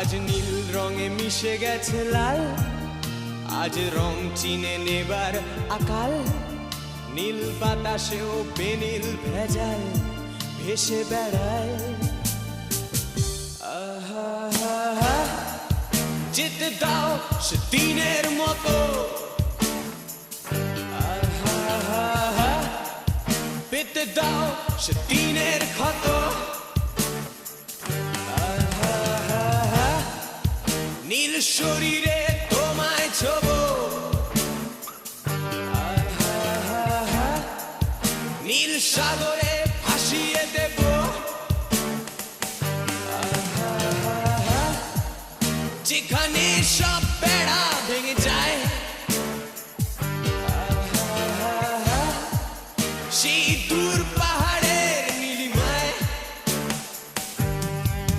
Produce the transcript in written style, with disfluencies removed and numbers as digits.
আজ নীল রঙে মিশে গেছে লাল, আজ রং চিনে নেবার আকাল। নীল বাতাসেও বেনীল ভেজাল ভেসে বেড়ায়। আহা, যেতে দাও সে দিনের মতো, আহা, পেতে দাও সে দিনের ক্ষত। আহা, নীল শরীরে তোমায় ছোবো, আহা, নীল সাগরে ভাসিয়ে দেব। যেখানে সব বেড়া